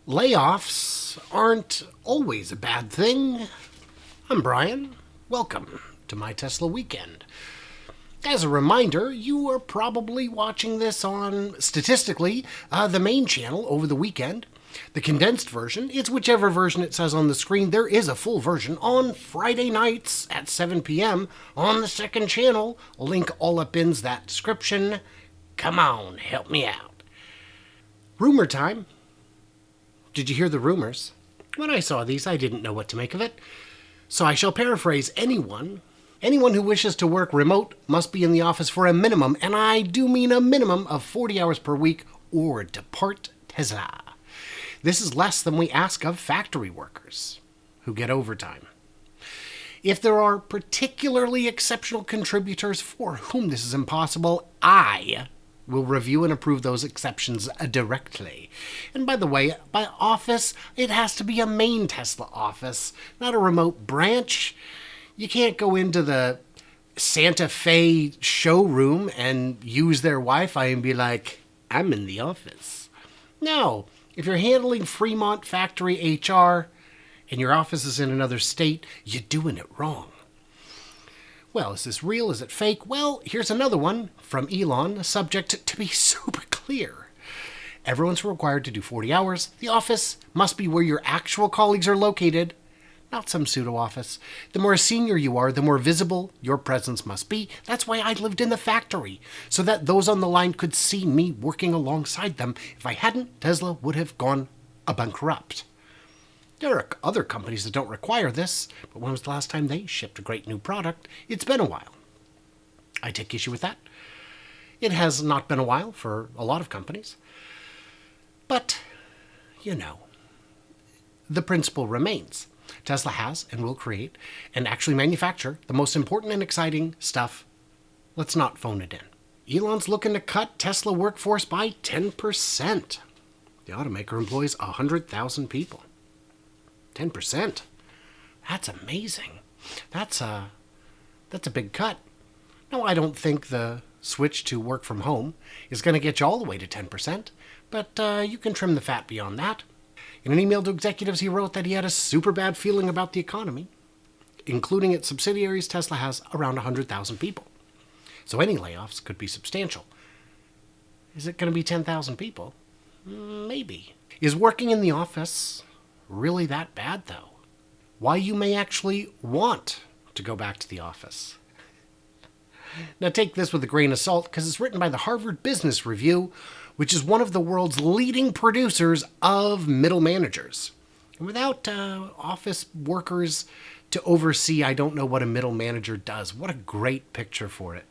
Layoffs aren't always a bad thing. I'm Brian. Welcome to my Tesla weekend. As a reminder, you are probably watching this on, statistically, the main channel over the weekend. The condensed version, it's whichever version it says on the screen. There is a full version on Friday nights at 7 p.m. on the second channel. Link all up in that description. Come on, help me out. Rumor time. Did you hear the rumors? When I saw these, I didn't know what to make of it. So I shall paraphrase anyone who wishes to work remote must be in the office for a minimum, and I do mean a minimum of 40 hours per week, or depart Tesla. This is less than we ask of factory workers who get overtime. If there are particularly exceptional contributors for whom this is impossible, I will review and approve those exceptions directly. And by the way, by office, it has to be a main Tesla office, not a remote branch. You can't go into the Santa Fe showroom and use their Wi-Fi and be like, I'm in the office. No, if you're handling Fremont factory HR and your office is in another state, you're doing it wrong. Well, is this real? Is it fake? Well, here's another one from Elon, subject to be super clear. Everyone's required to do 40 hours. The office must be where your actual colleagues are located, not some pseudo office. The more senior you are, the more visible your presence must be. That's why I lived in the factory, so that those on the line could see me working alongside them. If I hadn't, Tesla would have gone bankrupt. There are other companies that don't require this, but when was the last time they shipped a great new product? It's been a while. I take issue with that. It has not been a while for a lot of companies. But, the principle remains. Tesla has and will create and actually manufacture the most important and exciting stuff. Let's not phone it in. Elon's looking to cut Tesla workforce by 10%. The automaker employs 100,000 people. 10%. That's amazing. That's a big cut. No, I don't think the switch to work from home is going to get you all the way to 10%, but you can trim the fat beyond that. In an email to executives, he wrote that he had a super bad feeling about the economy. Including its subsidiaries, Tesla has around 100,000 people. So any layoffs could be substantial. Is it going to be 10,000 people? Maybe. Is working in the office really that bad, though? Why you may actually want to go back to the office. Now take this with a grain of salt, because it's written by the Harvard Business Review, which is one of the world's leading producers of middle managers. And without office workers to oversee, I don't know what a middle manager does. What a great picture for it.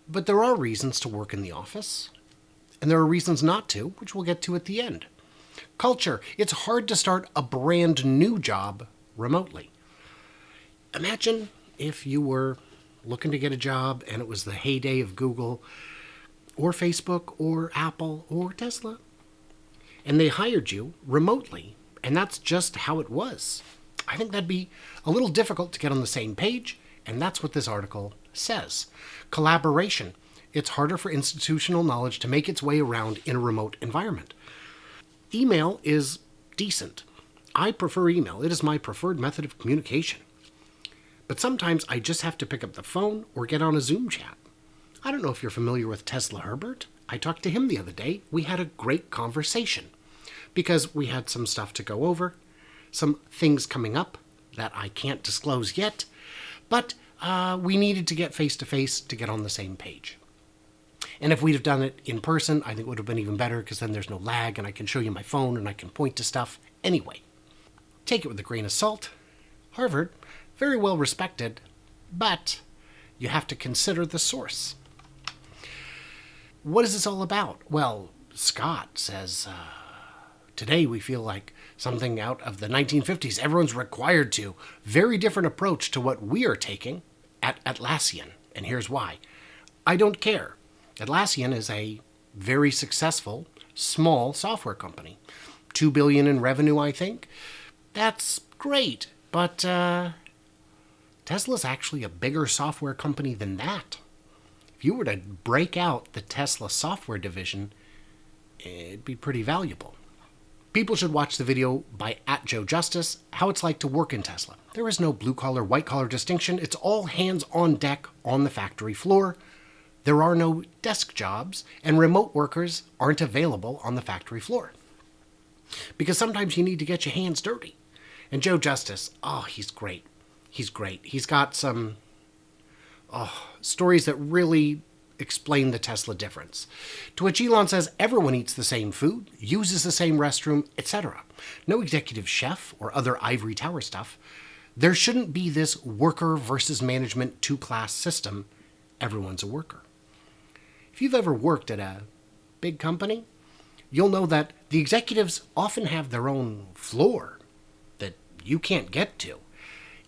But there are reasons to work in the office, and there are reasons not to, which we'll get to at the end. Culture. It's hard to start a brand new job remotely. Imagine if you were looking to get a job and it was the heyday of Google or Facebook or Apple or Tesla, and they hired you remotely, and that's just how it was. I think that'd be a little difficult to get on the same page, and that's what this article says. Collaboration. It's harder for institutional knowledge to make its way around in a remote environment. Email is decent. I prefer email. It is my preferred method of communication. But sometimes I just have to pick up the phone or get on a Zoom chat. I don't know if you're familiar with Tesla Herbert. I talked to him the other day. We had a great conversation because we had some stuff to go over, some things coming up that I can't disclose yet, but we needed to get face-to-face to get on the same page. And if we'd have done it in person, I think it would have been even better, because then there's no lag and I can show you my phone and I can point to stuff. Anyway, take it with a grain of salt. Harvard, very well respected, but you have to consider the source. What is this all about? Well, Scott says, today we feel like something out of the 1950s. Everyone's required to. Very different approach to what we are taking at Atlassian. And here's why. I don't care. Atlassian is a very successful, small software company. $2 billion in revenue, I think. That's great, but Tesla's actually a bigger software company than that. If you were to break out the Tesla software division, it'd be pretty valuable. People should watch the video by @JoeJustice, how it's like to work in Tesla. There is no blue-collar, white-collar distinction. It's all hands on deck on the factory floor. There are no desk jobs, and remote workers aren't available on the factory floor. Because sometimes you need to get your hands dirty. And Joe Justice, oh, he's great. He's great. He's got some stories that really explain the Tesla difference. To which Elon says everyone eats the same food, uses the same restroom, etc. No executive chef or other ivory tower stuff. There shouldn't be this worker versus management two-class system. Everyone's a worker. If you've ever worked at a big company, you'll know that the executives often have their own floor that you can't get to.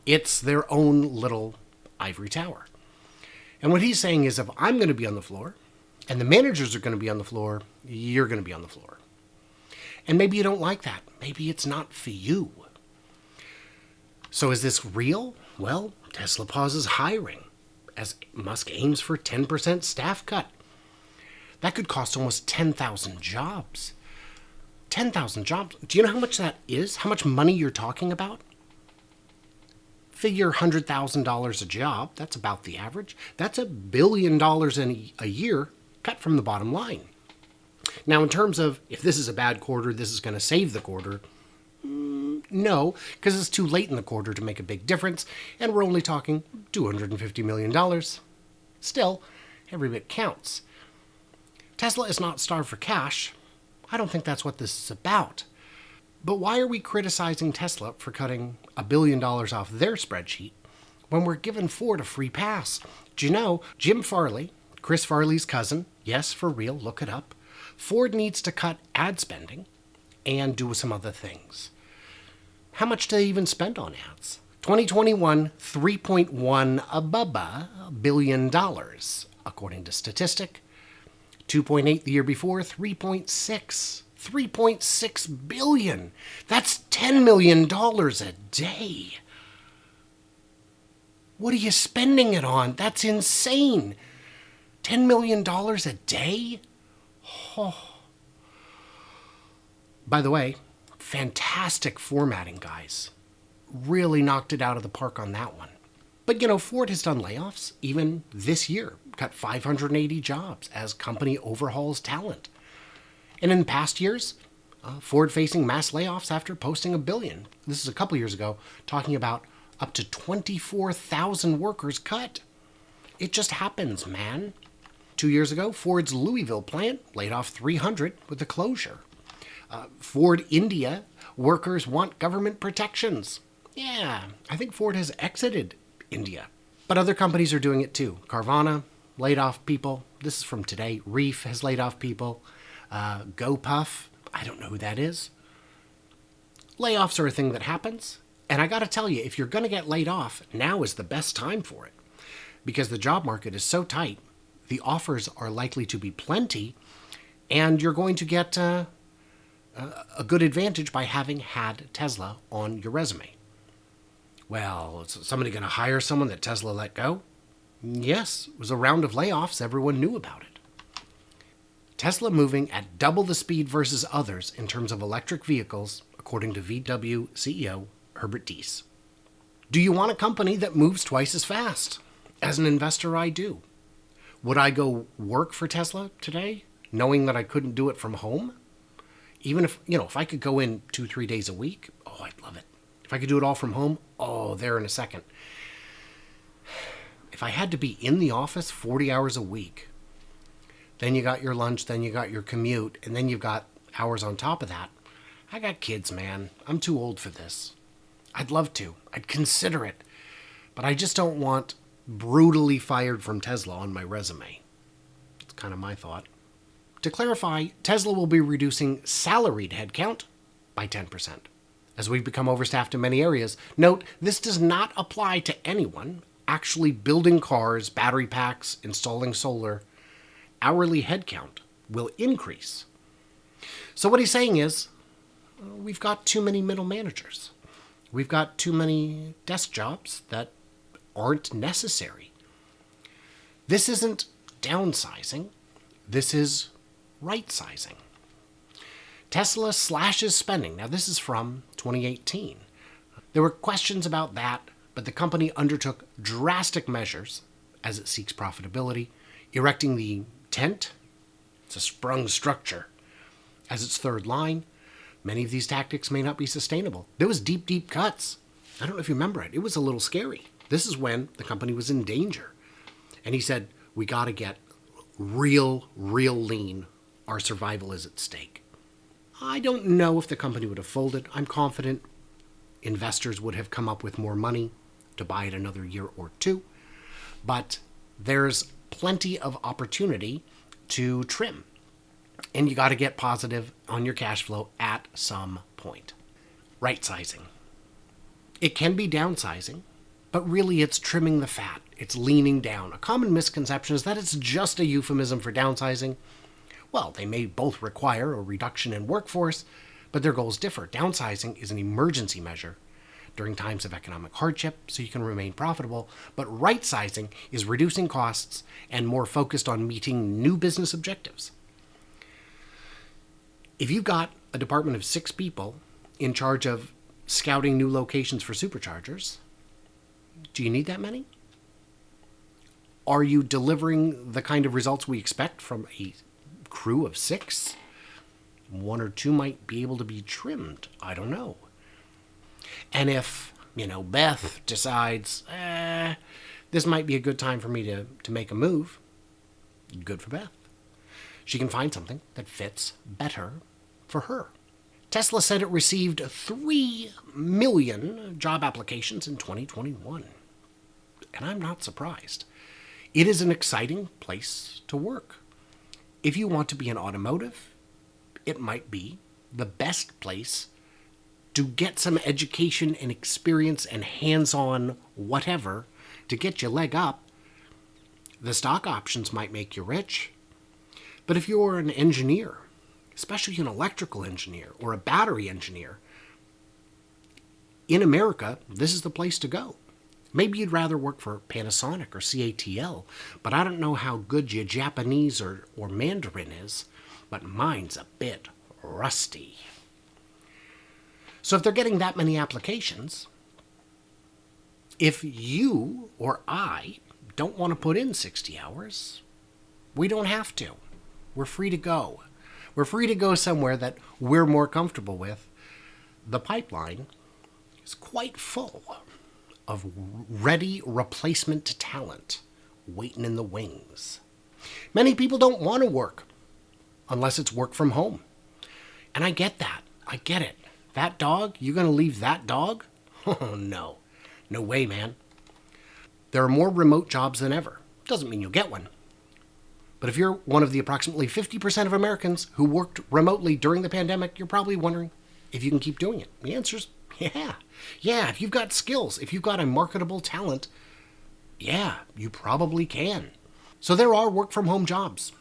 It's their own little ivory tower. And what he's saying is if I'm going to be on the floor and the managers are going to be on the floor, you're going to be on the floor. And maybe you don't like that. Maybe it's not for you. So is this real? Well, Tesla pauses hiring as Musk aims for 10% staff cut. That could cost almost 10,000 jobs. 10,000 jobs. Do you know how much that is? How much money you're talking about? Figure $100,000 a job. That's about the average. That's $1 billion in a year cut from the bottom line. Now, in terms of if this is a bad quarter, this is going to save the quarter. No, because it's too late in the quarter to make a big difference, and we're only talking $250 million. Still, every bit counts. Tesla is not starved for cash. I don't think that's what this is about. But why are we criticizing Tesla for cutting $1 billion off their spreadsheet when we're giving Ford a free pass? Do you know, Jim Farley, Chris Farley's cousin, yes, for real, look it up, Ford needs to cut ad spending and do some other things. How much do they even spend on ads? 2021, $3.1 billion, according to Statistic. 2.8 the year before, 3.6. 3.6 billion. That's $10 million a day. What are you spending it on? That's insane. $10 million a day? Oh. By the way, fantastic formatting, guys. Really knocked it out of the park on that one. But, you know, Ford has done layoffs even this year. Cut 580 jobs as company overhauls talent. And in past years, Ford facing mass layoffs after posting $1 billion. This is a couple years ago, talking about up to 24,000 workers cut. It just happens, man. 2 years ago, Ford's Louisville plant laid off 300 with the closure. Ford India, workers want government protections. Yeah, I think Ford has exited India. But other companies are doing it too. Carvana laid off people. This is from today. Reef has laid off people. GoPuff, I don't know who that is. Layoffs are a thing that happens. And I got to tell you, if you're going to get laid off, now is the best time for it. Because the job market is so tight, the offers are likely to be plenty, and you're going to get a good advantage by having had Tesla on your resume. Well, is somebody going to hire someone that Tesla let go? Yes, it was a round of layoffs. Everyone knew about it. Tesla moving at double the speed versus others in terms of electric vehicles, according to VW CEO Herbert Diess. Do you want a company that moves twice as fast? As an investor, I do. Would I go work for Tesla today, knowing that I couldn't do it from home? Even if, if I could go in 2-3 days a week, oh, I'd love it. If I could do it all from home, oh, there in a second. If I had to be in the office 40 hours a week, then you got your lunch, then you got your commute, and then you've got hours on top of that. I got kids, man. I'm too old for this. I'd love to. I'd consider it. But I just don't want brutally fired from Tesla on my resume. It's kind of my thought. To clarify, Tesla will be reducing salaried headcount by 10%. As we've become overstaffed in many areas, note this does not apply to anyone actually building cars, battery packs, installing solar. Hourly headcount will increase. So what he's saying is, we've got too many middle managers. We've got too many desk jobs that aren't necessary. This isn't downsizing. This is rightsizing. Tesla slashes spending. Now, this is from 2018. There were questions about that, but the company undertook drastic measures as it seeks profitability, erecting the tent, it's a sprung structure, as its third line. Many of these tactics may not be sustainable. There was deep, deep cuts. I don't know if you remember it. It was a little scary. This is when the company was in danger. And he said, we got to get real lean. Our survival is at stake. I don't know if the company would have folded. I'm confident investors would have come up with more money to buy it another year or two. But there's plenty of opportunity to trim. And you got to get positive on your cash flow at some point. Rightsizing. It can be downsizing, but really it's trimming the fat. It's leaning down. A common misconception is that it's just a euphemism for downsizing. Well, they may both require a reduction in workforce, but their goals differ. Downsizing is an emergency measure during times of economic hardship so you can remain profitable, but rightsizing is reducing costs and more focused on meeting new business objectives. If you've got a department of 6 people in charge of scouting new locations for superchargers, do you need that many? Are you delivering the kind of results we expect from a crew of 6? 1 or 2 might be able to be trimmed. I don't know. And if, Beth decides, this might be a good time for me to make a move, good for Beth. She can find something that fits better for her. Tesla said it received 3 million job applications in 2021. And I'm not surprised. It is an exciting place to work. If you want to be in automotive, it might be the best place to get some education and experience and hands-on whatever to get your leg up. The stock options might make you rich. But if you're an engineer, especially an electrical engineer or a battery engineer, in America, this is the place to go. Maybe you'd rather work for Panasonic or CATL, but I don't know how good your Japanese or Mandarin is, but mine's a bit rusty. So if they're getting that many applications, if you or I don't want to put in 60 hours, we don't have to. We're free to go. We're free to go somewhere that we're more comfortable with. The pipeline is quite full of ready replacement talent waiting in the wings. Many people don't want to work unless it's work from home. And I get that. I get it. That dog? You going to leave that dog? Oh, no. No way, man. There are more remote jobs than ever. Doesn't mean you'll get one. But if you're one of the approximately 50% of Americans who worked remotely during the pandemic, you're probably wondering if you can keep doing it. The answer's yeah. Yeah, if you've got skills, if you've got a marketable talent, yeah, you probably can. So there are work-from-home jobs.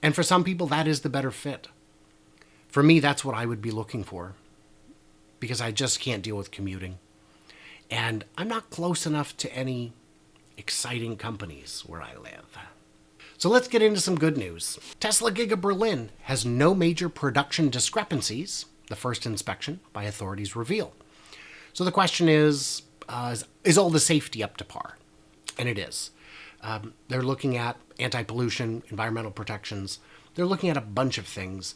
And for some people, that is the better fit. For me, that's what I would be looking for, because I just can't deal with commuting. And I'm not close enough to any exciting companies where I live. So let's get into some good news. Tesla Giga Berlin has no major production discrepancies, the first inspection by authorities reveal. So the question is all the safety up to par? And it is. They're looking at anti-pollution, environmental protections. They're looking at a bunch of things.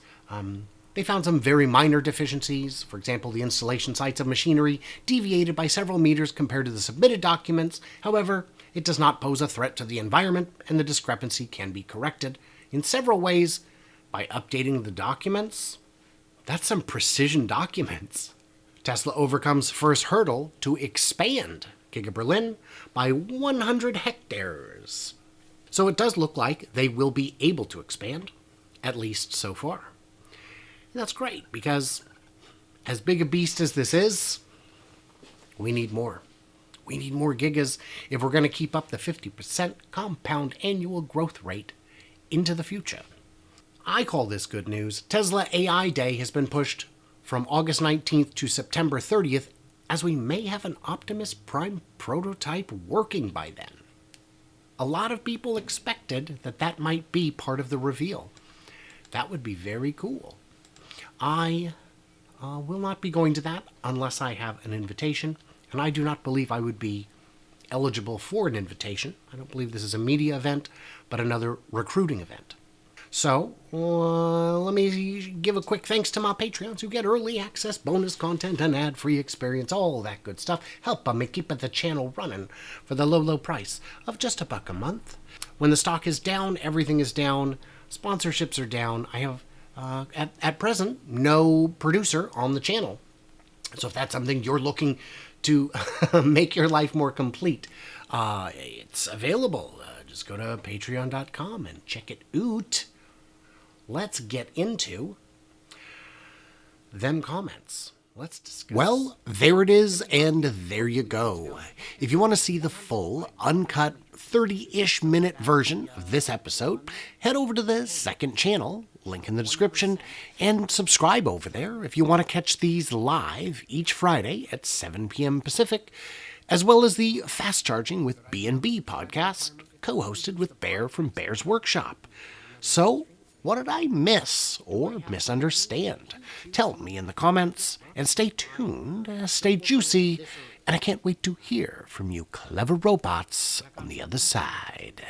They found some very minor deficiencies. For example, the installation sites of machinery deviated by several meters compared to the submitted documents. However, it does not pose a threat to the environment, and the discrepancy can be corrected in several ways by updating the documents. That's some precision documents. Tesla overcomes first hurdle to expand Giga Berlin by 100 hectares. So it does look like they will be able to expand, at least so far. And that's great, because as big a beast as this is, we need more. We need more gigas if we're going to keep up the 50% compound annual growth rate into the future. I call this good news. Tesla AI Day has been pushed from August 19th to September 30th, as we may have an Optimus Prime prototype working by then. A lot of people expected that might be part of the reveal. That would be very cool. I will not be going to that unless I have an invitation, and I do not believe I would be eligible for an invitation. I don't believe this is a media event, but another recruiting event. So, let me give a quick thanks to my Patreons who get early access, bonus content, and ad-free experience, all that good stuff. Help me keep the channel running for the low, low price of just $1 a month. When the stock is down, everything is down. Sponsorships are down. I have, at present, no producer on the channel. So if that's something you're looking to make your life more complete, it's available. Just go to patreon.com and check it out. Let's get into them comments. Let's discuss. Well, there it is, and there you go. If you want to see the full, uncut, 30-ish minute version of this episode, head over to the second channel, link in the description, and subscribe over there if you want to catch these live each Friday at 7 p.m. Pacific, as well as the Fast Charging with B&B podcast, co-hosted with Bear from Bear's Workshop. So, what did I miss or misunderstand? Tell me in the comments, and stay tuned, stay juicy, and I can't wait to hear from you clever robots on the other side.